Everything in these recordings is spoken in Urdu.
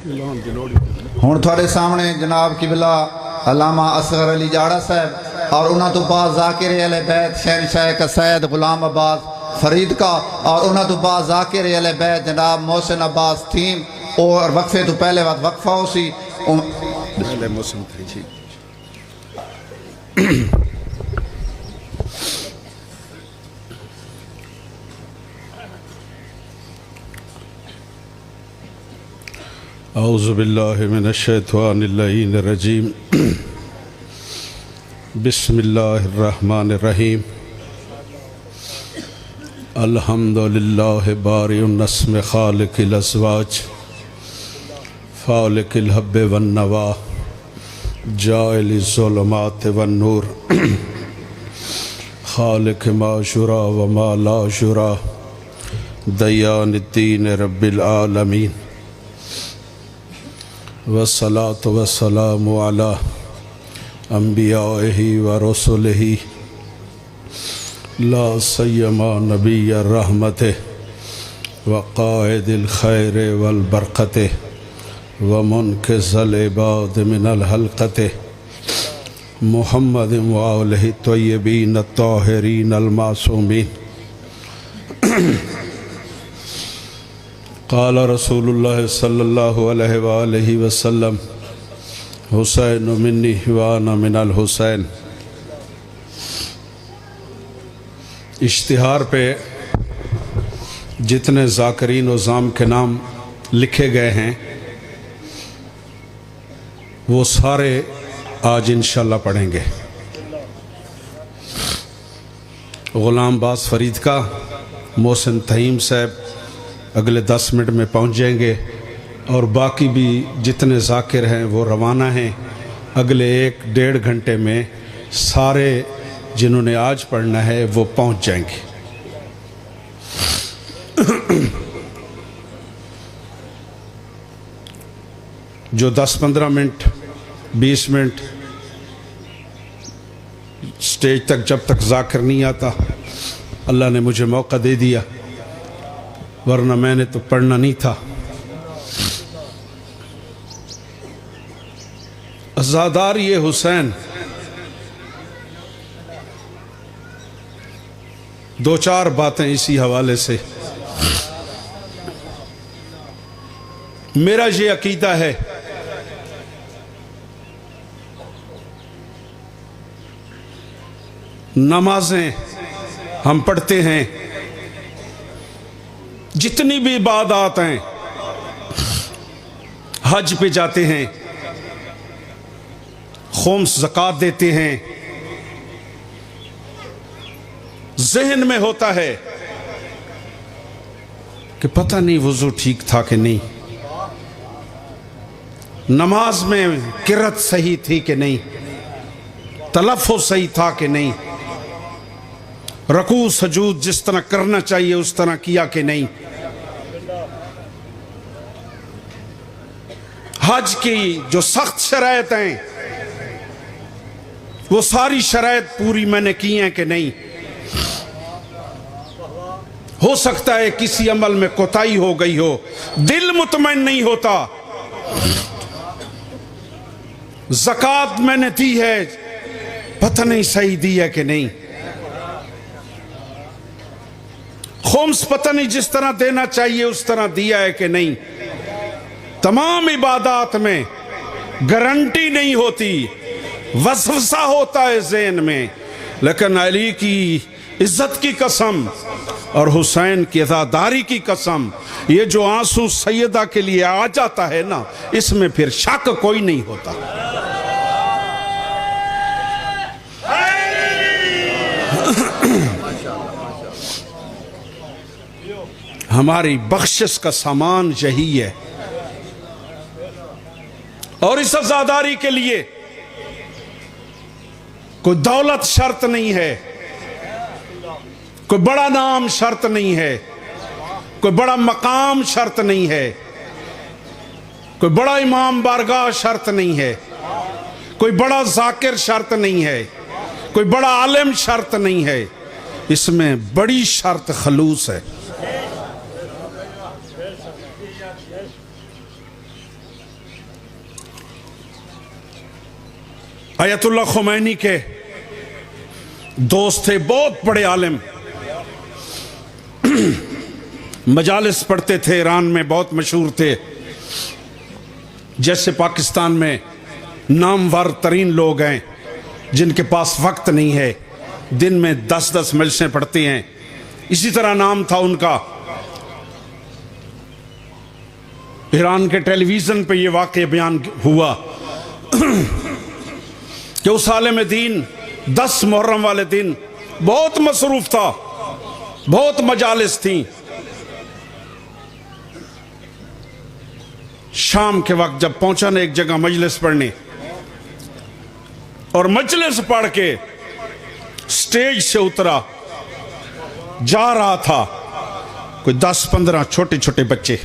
ہوں تھوڑے سامنے جناب قبلہ علامہ اصغر علی جاڑا صاحب اور انہوں تو بعد ذاکر اہل بیت شہنشاہ کا سید غلام عباس فرید کا اور انہوں تو بعد ذاکر اہل بیت جناب محسن عباس تھیم اور وقفے تو پہلے وقت وقفہ ہو سی پہلے محسن تھی جی اعوذ باللہ من الشیطان اللعین الرجیم بسم اللہ الرحمن الرحیم الحمدللہ بارئ النسم خالق الازواج فالق الحب والنوا جاعل الظلمات والنور خالق ما شرع وما لا شرع دیان الدین رب العالمین والصلاة والسلام على انبیائہ ورسلہ لا سیما نبی الرحمت وقائد الخیر والبرکت ومنقذ العباد من الحلقت محمد وآلہ الطیبین الطاہرین المعصومین قال رسول اللہ صلی اللہ علیہ وآلہ وسلم حسین منی وانا من الحسین۔ اشتہار پہ جتنے ذاکرین و ذام کے نام لکھے گئے ہیں وہ سارے آج انشاءاللہ پڑھیں گے۔ غلام عباس فرید کا محسن تھیم صاحب اگلے 10 منٹ میں پہنچ جائیں گے اور باقی بھی جتنے ذاکر ہیں وہ روانہ ہیں۔ اگلے 1-1.5 گھنٹے میں سارے جنہوں نے آج پڑھنا ہے وہ پہنچ جائیں گے۔ جو 10-15 منٹ 20 منٹ سٹیج تک جب تک ذاکر نہیں آتا اللہ نے مجھے موقع دے دیا، ورنہ میں نے تو پڑھنا نہیں تھا۔ عزاداری حسین 2-4 باتیں اسی حوالے سے۔ میرا یہ عقیدہ ہے نمازیں ہم پڑھتے ہیں، جتنی بھی عبادات ہیں، حج پہ جاتے ہیں، خمس زکوٰۃ دیتے ہیں، ذہن میں ہوتا ہے کہ پتہ نہیں وضو ٹھیک تھا کہ نہیں، نماز میں قرأت صحیح تھی کہ نہیں، تلفظ صحیح تھا کہ نہیں، رکوع سجود جس طرح کرنا چاہیے اس طرح کیا کہ نہیں، حج کی جو سخت شرائط ہیں وہ ساری شرائط پوری میں نے کی ہیں کہ نہیں۔ ہو سکتا ہے کسی عمل میں کوتاہی ہو گئی ہو، دل مطمئن نہیں ہوتا۔ زکوٰۃ میں نے دی ہے، پتہ نہیں صحیح دی ہے کہ نہیں، خمس پتہ نہیں جس طرح دینا چاہیے اس طرح دیا ہے کہ نہیں۔ تمام عبادات میں گارنٹی نہیں ہوتی، وسوسہ ہوتا ہے ذہن میں، لیکن علی کی عزت کی قسم اور حسین کی عزاداری کی قسم، یہ جو آنسو سیدہ کے لیے آ جاتا ہے نا، اس میں پھر شک کوئی نہیں ہوتا۔ ہماری بخشش کا سامان یہی ہے، اور اس عزاداری کے لیے کوئی دولت شرط نہیں ہے، کوئی بڑا نام شرط نہیں ہے، کوئی بڑا مقام شرط نہیں ہے، کوئی بڑا امام بارگاہ شرط نہیں ہے، کوئی بڑا ذاکر شرط نہیں ہے، کوئی بڑا عالم شرط نہیں ہے، اس میں بڑی شرط خلوص ہے۔ آیت اللہ خمینی کے دوست تھے، بہت بڑے عالم، مجالس پڑھتے تھے، ایران میں بہت مشہور تھے۔ جیسے پاکستان میں نامور ترین لوگ ہیں جن کے پاس وقت نہیں ہے، دن میں 10 مجلسیں پڑھتے ہیں، اسی طرح نام تھا ان کا۔ ایران کے ٹیلی ویژن پہ یہ واقعہ بیان ہوا کہ اس عالم دین 10 محرم والے دن بہت مصروف تھا، بہت مجالس تھیں۔ شام کے وقت جب پہنچا نا ایک جگہ مجلس پڑھنے، اور مجلس پڑھ کے سٹیج سے اترا، جا رہا تھا، کوئی 10-15 چھوٹے چھوٹے بچے،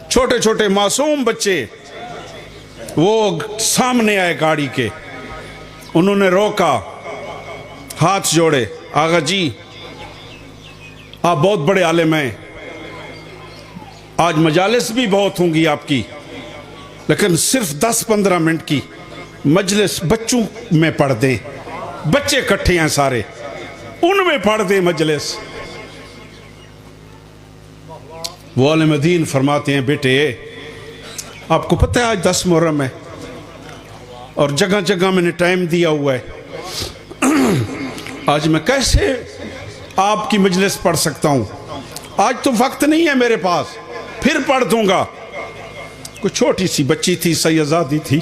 چھوٹے چھوٹے معصوم بچے، وہ سامنے آئے گاڑی کے، انہوں نے روکا، ہاتھ جوڑے، آغا جی آپ بہت بڑے عالم ہیں، آج مجالس بھی بہت ہوں گی آپ کی، لیکن صرف 10-15 منٹ کی مجلس بچوں میں پڑھ دیں، بچے اکٹھے ہیں سارے، ان میں پڑھ دیں مجلس۔ وہ عالم دین فرماتے ہیں بیٹے آپ کو پتہ ہے آج 10 محرم ہے اور جگہ جگہ میں نے ٹائم دیا ہوا ہے، آج میں کیسے آپ کی مجلس پڑھ سکتا ہوں؟ آج تو وقت نہیں ہے میرے پاس، پھر پڑھ دوں گا۔ کوئی چھوٹی سی بچی تھی، سیدزادی تھی،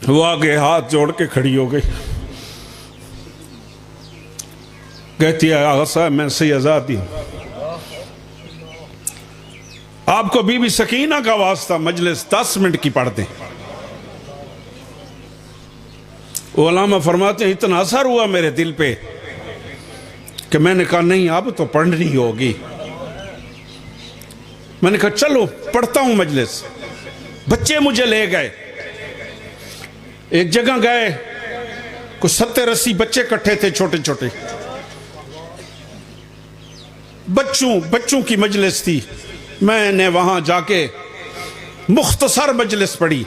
وہ آگے ہاتھ جوڑ کے کھڑی ہو گئی، کہتی ہے آغا صاحب میں سیدزادی ہوں، آپ کو بی بی سکینہ کا واسطہ مجلس 10 منٹ کی پڑھ دیں۔ وہ علامہ فرماتے ہیں اتنا اثر ہوا میرے دل پہ کہ میں نے کہا نہیں اب تو پڑھنی ہوگی۔ میں نے کہا چلو پڑھتا ہوں مجلس۔ بچے مجھے لے گئے، ایک جگہ گئے، کچھ 70-80 بچے کٹھے تھے، چھوٹے چھوٹے بچوں کی مجلس تھی۔ میں نے وہاں جا کے مختصر مجلس پڑھی۔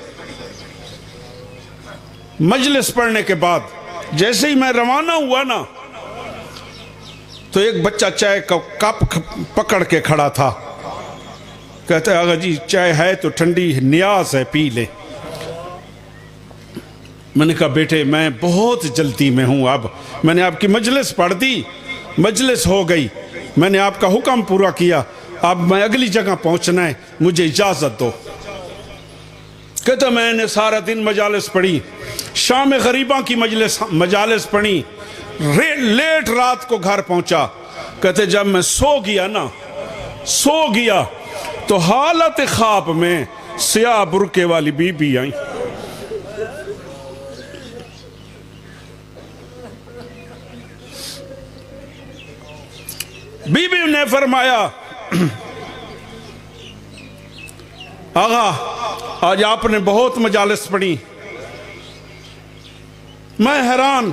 مجلس پڑھنے کے بعد جیسے ہی میں روانہ ہوا نا تو ایک بچہ چائے کا کپ پکڑ کے کھڑا تھا، کہتا ہے آغا جی چائے ہے تو ٹھنڈی، نیاز ہے پی لے۔ میں نے کہا بیٹے میں بہت جلدی میں ہوں، اب میں نے آپ کی مجلس پڑھ دی، مجلس ہو گئی، میں نے آپ کا حکم پورا کیا، اب میں اگلی جگہ پہنچنا ہے، مجھے اجازت دو۔ کہتا میں نے سارا دن مجالس پڑھی، شام غریباں کی مجالس پڑھی، لیٹ رات کو گھر پہنچا۔ کہتے جب میں سو گیا تو حالت خواب میں سیاہ برقعے والی بی بی آئی۔ بی بی نے فرمایا آغا آج آپ نے بہت مجالس پڑھی۔ میں حیران،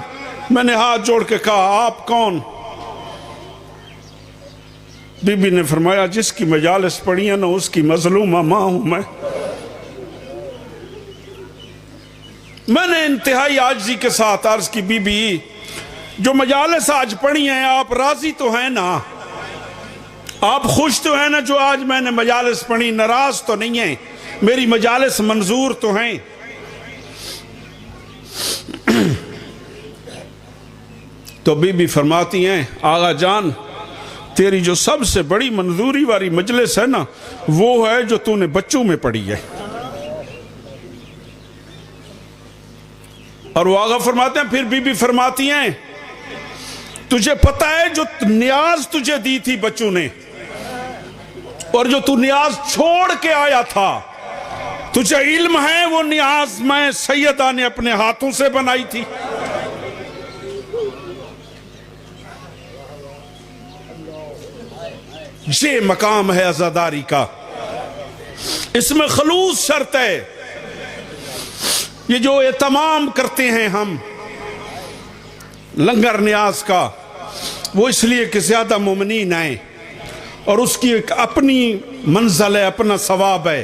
میں نے ہاتھ جوڑ کے کہا آپ کون؟ بی بی نے فرمایا جس کی مجالس پڑھی ہے نا اس کی مظلومہ ماں ہوں میں نے انتہائی عاجزی کے ساتھ عرض کی بی بی جو مجالس آج پڑھی ہیں آپ راضی تو ہیں نا؟ آپ خوش تو ہیں نا جو آج میں نے مجالس پڑھی؟ ناراض تو نہیں ہیں؟ میری مجالس منظور تو ہیں؟ تو بی بی فرماتی ہیں آغا جان تیری جو سب سے بڑی منظوری والی مجلس ہے نا وہ ہے جو تو نے بچوں میں پڑھی ہے۔ اور وہ آغا فرماتے ہیں، پھر بی بی فرماتی ہیں تجھے پتہ ہے جو نیاز تجھے دی تھی بچوں نے اور جو تو نیاز چھوڑ کے آیا تھا، تجھے علم ہے وہ نیاز میں سیدہ نے اپنے ہاتھوں سے بنائی تھی؟ یہ مقام ہے عزاداری کا، اس میں خلوص شرط ہے۔ یہ جو اہتمام کرتے ہیں ہم لنگر نیاز کا، وہ اس لیے کہ زیادہ مومنین آئیں اور اس کی ایک اپنی منزل ہے، اپنا ثواب ہے۔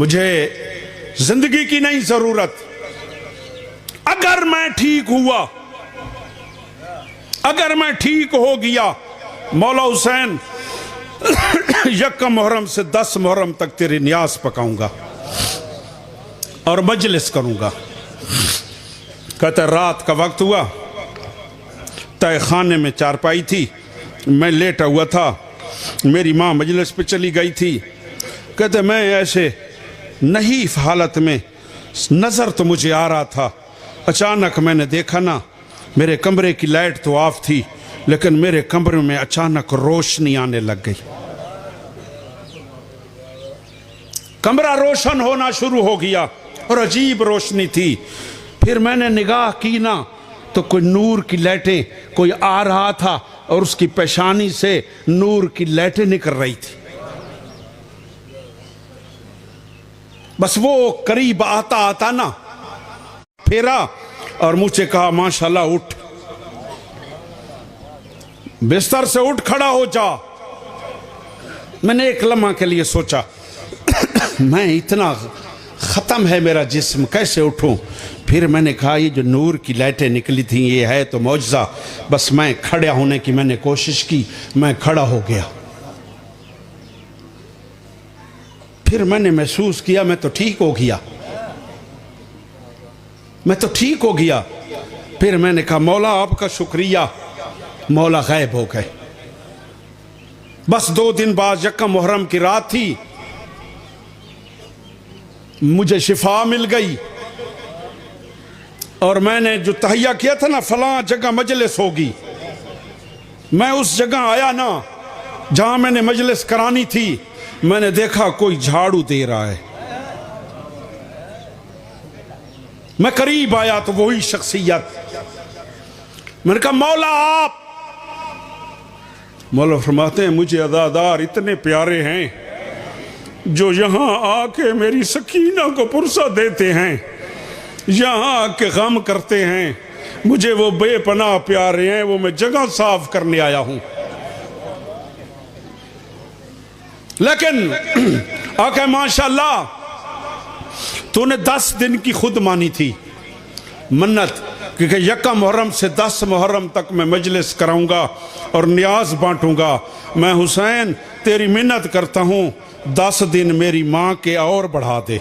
مجھے زندگی کی نہیں ضرورت. اگر میں ٹھیک ہوا، اگر میں ٹھیک ہو گیا، مولا حسین یکم محرم سے 10 محرم تک تیری نیاز پکاؤں گا اور مجلس کروں گا. کہتا ہے رات کا وقت ہوا، تہ خانے میں چارپائی تھی، میں لیٹا ہوا تھا، میری ماں مجلس پہ چلی گئی تھی. کہتے میں ایسے نحیف حالت میں، نظر تو مجھے آ رہا تھا، اچانک میں نے دیکھا نا، میرے کمرے کی لائٹ تو آف تھی لیکن میرے کمرے میں اچانک روشنی آنے لگ گئی. کمرہ روشن ہونا شروع ہو گیا اور عجیب روشنی تھی. پھر میں نے نگاہ کی نا تو کوئی نور کی لائٹیں، کوئی آ رہا تھا اور اس کی پیشانی سے نور کی لائٹیں نکل رہی تھی. بس وہ قریب آتا آتا نا پھیرا اور مجھے کہا ماشاءاللہ اٹھ، بستر سے اٹھ کھڑا ہو جا. میں نے ایک لمحہ کے لیے سوچا میں اتنا ختم ہے میرا جسم، کیسے اٹھوں؟ پھر میں نے کہا یہ جو نور کی لائٹیں نکلی تھیں یہ ہے تو معجزہ. بس میں کھڑا ہونے کی میں نے کوشش کی، میں کھڑا ہو گیا. پھر میں نے محسوس کیا میں تو ٹھیک ہو گیا، میں تو ٹھیک ہو گیا. پھر میں نے کہا مولا آپ کا شکریہ. مولا غائب ہو گئے. بس 2 دن بعد یکم محرم کی رات تھی، مجھے شفا مل گئی اور میں نے جو تہیہ کیا تھا نا فلاں جگہ مجلس ہوگی، میں اس جگہ آیا نا جہاں میں نے مجلس کرانی تھی. میں نے دیکھا کوئی جھاڑو دے رہا ہے. میں قریب آیا تو وہی شخصیت. میں نے کہا مولا آپ. مولا فرماتے ہیں مجھے عزادار اتنے پیارے ہیں جو یہاں آ کے میری سکینہ کو پرسہ دیتے ہیں، یہاں آ کے غم کرتے ہیں. مجھے وہ بے پناہ پیارے ہیں، وہ میں جگہ صاف کرنے آیا ہوں. لیکن آقا ماشاءاللہ تو نے 10 دن کی خود مانی تھی منت، کیونکہ یکم محرم سے 10 محرم تک میں مجلس کراؤں گا اور نیاز بانٹوں گا. میں حسین تیری منت کرتا ہوں 10 دن میری ماں کے اور بڑھا دے،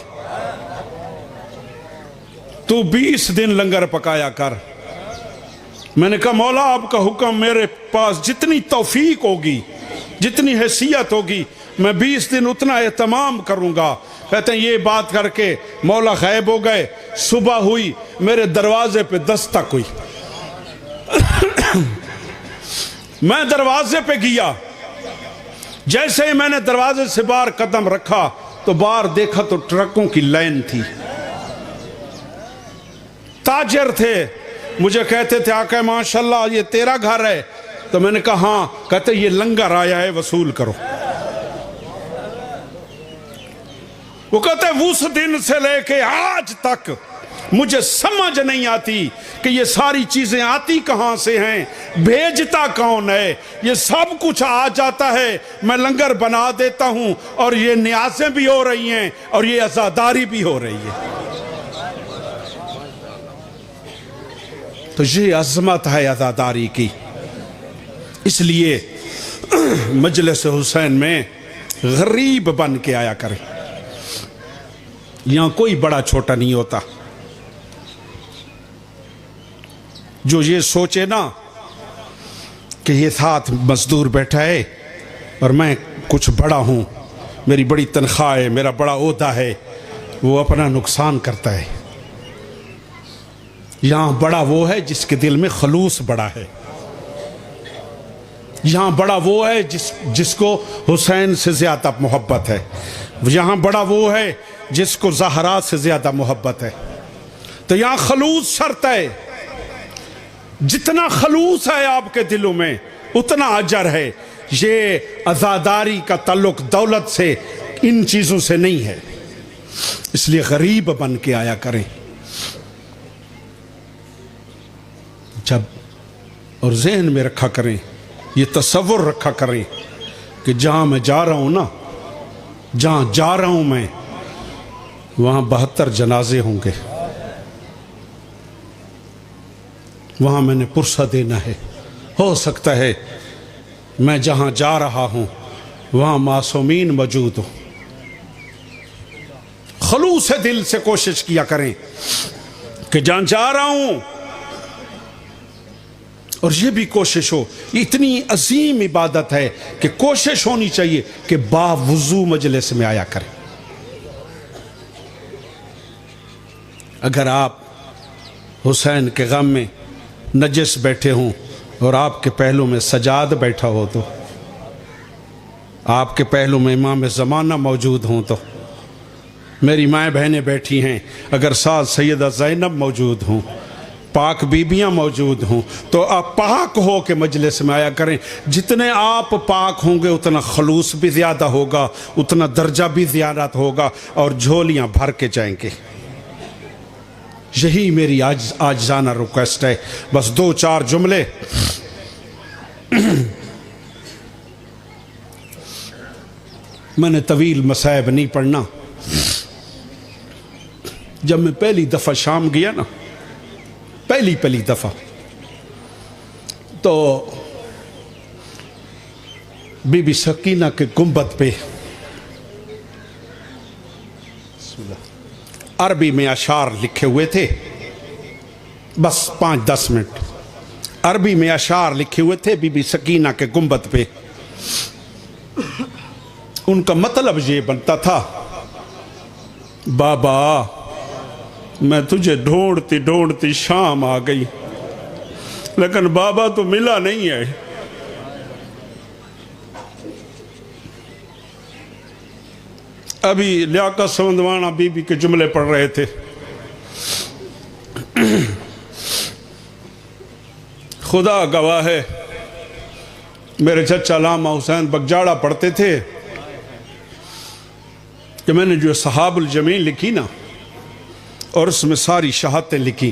تو 20 دن لنگر پکایا کر. میں نے کہا مولا آپ کا حکم، میرے پاس جتنی توفیق ہوگی، جتنی حیثیت ہوگی، میں 20 دن اتنا اہتمام کروں گا. کہتے ہیں یہ بات کر کے مولا غائب ہو گئے. صبح ہوئی، میرے دروازے پہ دستک ہوئی. میں دروازے پہ گیا. جیسے ہی میں نے دروازے سے باہر قدم رکھا تو باہر دیکھا تو ٹرکوں کی لائن تھی. تاجر تھے، مجھے کہتے تھے آقا ماشاءاللہ یہ تیرا گھر ہے؟ تو میں نے کہا ہاں. کہتے یہ لنگر آیا ہے وصول کرو. وہ کہتے اس دن سے لے کے آج تک مجھے سمجھ نہیں آتی کہ یہ ساری چیزیں آتی کہاں سے ہیں، بھیجتا کون ہے. یہ سب کچھ آ جاتا ہے، میں لنگر بنا دیتا ہوں اور یہ نیازیں بھی ہو رہی ہیں اور یہ عزاداری بھی ہو رہی ہے. تو یہ عظمت ہے عزاداری کی. اس لیے مجلس حسین میں غریب بن کے آیا کریں. یہاں کوئی بڑا چھوٹا نہیں ہوتا. جو یہ سوچے نا کہ یہ ساتھ مزدور بیٹھا ہے اور میں کچھ بڑا ہوں، میری بڑی تنخواہ ہے، میرا بڑا عہدہ ہے، وہ اپنا نقصان کرتا ہے. یہاں بڑا وہ ہے جس کے دل میں خلوص بڑا ہے. یہاں بڑا وہ ہے جس کو حسین سے زیادہ محبت ہے. یہاں بڑا وہ ہے جس کو زہرا سے زیادہ محبت ہے. تو یہاں خلوص شرط ہے. جتنا خلوص ہے آپ کے دلوں میں اتنا اجر ہے. یہ عزاداری کا تعلق دولت سے، ان چیزوں سے نہیں ہے. اس لیے غریب بن کے آیا کریں. جب اور ذہن میں رکھا کریں، یہ تصور رکھا کریں کہ جہاں میں جا رہا ہوں نا، جہاں جا رہا ہوں میں، وہاں 72 جنازے ہوں گے، وہاں میں نے پرسہ دینا ہے۔ ہو سکتا ہے میں جہاں جا رہا ہوں وہاں معصومین موجود ہوں۔ خلوص دل سے کوشش کیا کریں کہ جہاں جا رہا ہوں، اور یہ بھی کوشش ہو، اتنی عظیم عبادت ہے کہ کوشش ہونی چاہیے کہ باوضو مجلس میں آیا کریں۔ اگر آپ حسین کے غم میں نجس بیٹھے ہوں اور آپ کے پہلو میں سجاد بیٹھا ہو، تو آپ کے پہلو میں امام زمانہ موجود ہوں، تو میری مائیں بہنیں بیٹھی ہیں، اگر ساتھ سیدہ زینب موجود ہوں، پاک بیبیاں موجود ہوں، تو آپ پاک ہو کے مجلس میں آیا کریں۔ جتنے آپ پاک ہوں گے اتنا خلوص بھی زیادہ ہوگا، اتنا درجہ بھی زیادہ ہوگا، اور جھولیاں بھر کے جائیں گے۔ یہی میری آجزانہ ریکویسٹ ہے۔ بس 2-4 جملے میں نے طویل مصائب نہیں پڑھنا۔ جب میں پہلی دفعہ شام گیا نا، پہلی دفعہ، تو بی بی سکینہ کے گنبد پہ عربی میں اشعار لکھے ہوئے تھے، بس 5-10 منٹ عربی میں اشعار لکھے ہوئے تھے بی بی سکینہ کے گنبد پہ۔ ان کا مطلب یہ بنتا تھا، بابا میں تجھے ڈھونڈتی ڈھونڈتی شام آ گئی، لیکن بابا تو ملا نہیں ہے۔ ابھی لیاقت سمندوانہ بی بی کے جملے پڑھ رہے تھے، خدا گواہ ہے میرے چچا علامہ حسین بگجاڑا پڑھتے تھے کہ میں نے جو صحاب الجمیل لکھی نا، اور اس میں ساری شہادتیں لکھی،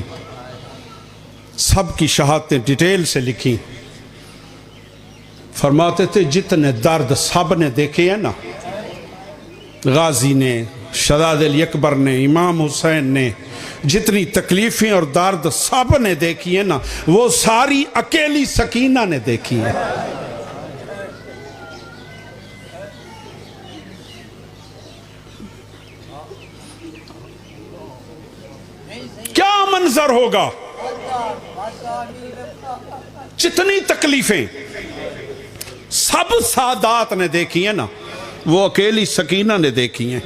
سب کی شہادتیں ڈیٹیل سے لکھی، فرماتے تھے جتنے درد سب نے دیکھے ہیں نا، غازی نے، شداد علی اکبر نے، امام حسین نے، جتنی تکلیفیں اور درد سب نے دیکھی ہیں نا، وہ ساری اکیلی سکینہ نے دیکھی ہے۔ کیا منظر ہوگا؟ جتنی تکلیفیں سب سادات نے دیکھی ہیں نا، وہ اکیلی سکینہ نے دیکھی ہیں۔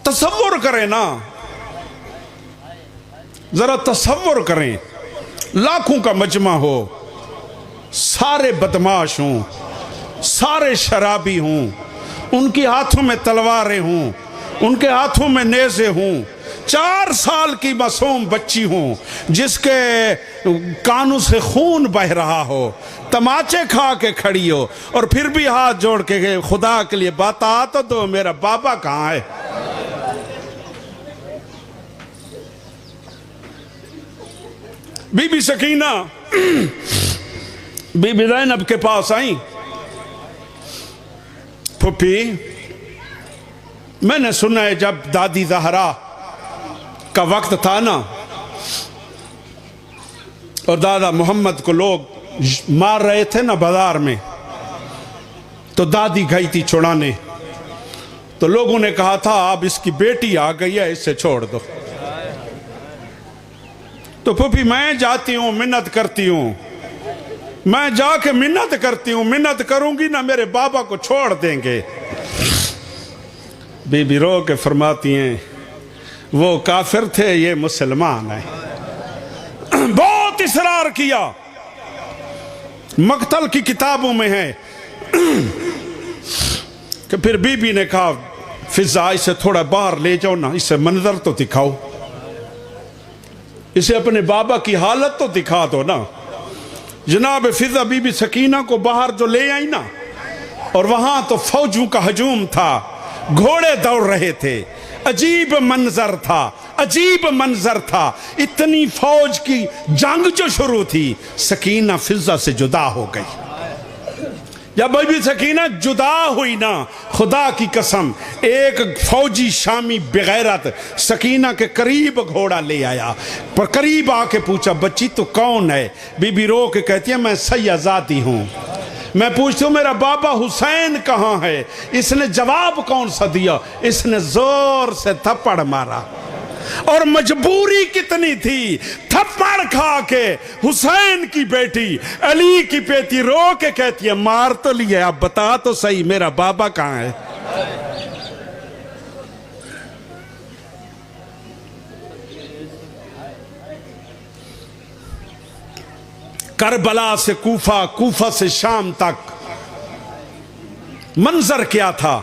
تصور کریں نا، ذرا تصور کریں، لاکھوں کا مجمع ہو، سارے بدماش ہوں، سارے شرابی ہوں، ان کے ہاتھوں میں تلواریں ہوں، ان کے ہاتھوں میں نیزے ہوں، 4 سال کی معصوم بچی ہوں جس کے کانوں سے خون بہ رہا ہو، تماچے کھا کے کھڑی ہو، اور پھر بھی ہاتھ جوڑ کے گئے، خدا کے لیے بتا تو دو میرا بابا کہاں ہے؟ بی بی سکینہ بی بی زینب کے پاس آئیں، پھپھی میں نے سنا ہے جب دادی زہرا کا وقت تھا نا، اور دادا محمد کو لوگ مار رہے تھے نا بازار میں، تو دادی گئی تھی چھڑانے، تو لوگوں نے کہا تھا اب اس کی بیٹی آ گئی ہے، اسے چھوڑ دو۔ تو پھپھی میں جاتی ہوں، منت کرتی ہوں، میں جا کے منت کرتی ہوں، منت کروں گی نا میرے بابا کو چھوڑ دیں گے۔ بی بی رو کے فرماتی ہیں وہ کافر تھے، یہ مسلمان ہیں۔ بہت اصرار کیا، مقتل کی کتابوں میں ہے کہ پھر بی بی نے کہا فضا اسے تھوڑا باہر لے جاؤ نا، اسے منظر تو دکھاؤ، اسے اپنے بابا کی حالت تو دکھا دو نا۔ جناب فضا بی بی سکینہ کو باہر جو لے آئی نا، اور وہاں تو فوجوں کا ہجوم تھا، گھوڑے دوڑ رہے تھے، عجیب منظر تھا، عجیب منظر تھا، اتنی فوج کی جنگ جو شروع تھی، سکینہ فضا سے جدا ہو گئی۔ جب بی سکینہ جدا ہوئی نا، خدا کی قسم ایک فوجی شامی بغیرت سکینہ کے قریب گھوڑا لے آیا، پر قریب آ کے پوچھا بچی تو کون ہے؟ بی بی رو کے کہتی ہے میں سیازادی ہوں۔ میں پوچھتا ہوں میرا بابا حسین کہاں ہے؟ اس نے جواب کون سا دیا؟ اس نے زور سے تھپڑ مارا، اور مجبوری کتنی تھی، تھپڑ کھا کے حسین کی بیٹی علی کی بیٹی رو کے کہتی ہے مار تو لیا، اب بتا تو صحیح میرا بابا کہاں ہے؟ کربلا سے کوفہ، کوفہ سے شام تک منظر کیا تھا؟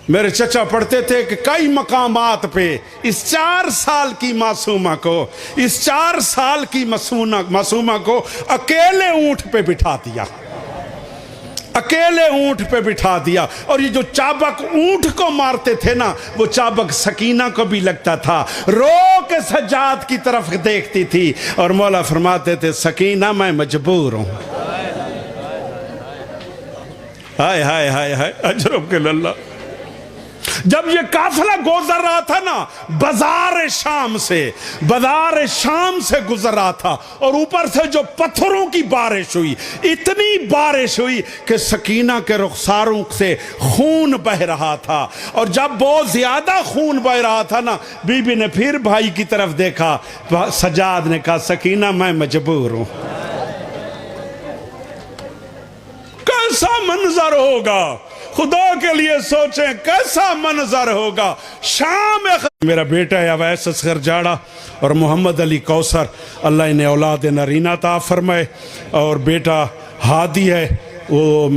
میرے چچا پڑھتے تھے کہ کئی مقامات پہ اس 4 سال کی معصومہ کو، اس 4 سال کی معصومہ کو اکیلے اونٹ پہ بٹھا دیا، اکیلے اونٹ پہ بٹھا دیا، اور یہ جو چابک اونٹ کو مارتے تھے نا، وہ چابک سکینہ کو بھی لگتا تھا، رو کے سجاد کی طرف دیکھتی تھی، اور مولا فرماتے تھے سکینہ میں مجبور ہوں۔ ہائے ہائے ہائے ہائے اجرب کے اللہ۔ جب یہ قافلہ گزر رہا تھا نا بازار شام سے گزر رہا تھا، اور اوپر سے جو پتھروں کی بارش ہوئی، اتنی بارش ہوئی کہ سکینہ کے رخساروں سے خون بہ رہا تھا، اور جب بہت زیادہ خون بہ رہا تھا نا، بی بی نے پھر بھائی کی طرف دیکھا، سجاد نے کہا سکینہ میں مجبور ہوں۔ کیسا منظر ہوگا، خدا کے لیے سوچیں کیسا منظر ہوگا۔ شام میرا بیٹا ہے اویس اصغر جاڑا اور محمد علی کوثر، اللہ انہیں اولاد نرینہ عطا فرمائے، اور بیٹا ہادی ہے وہ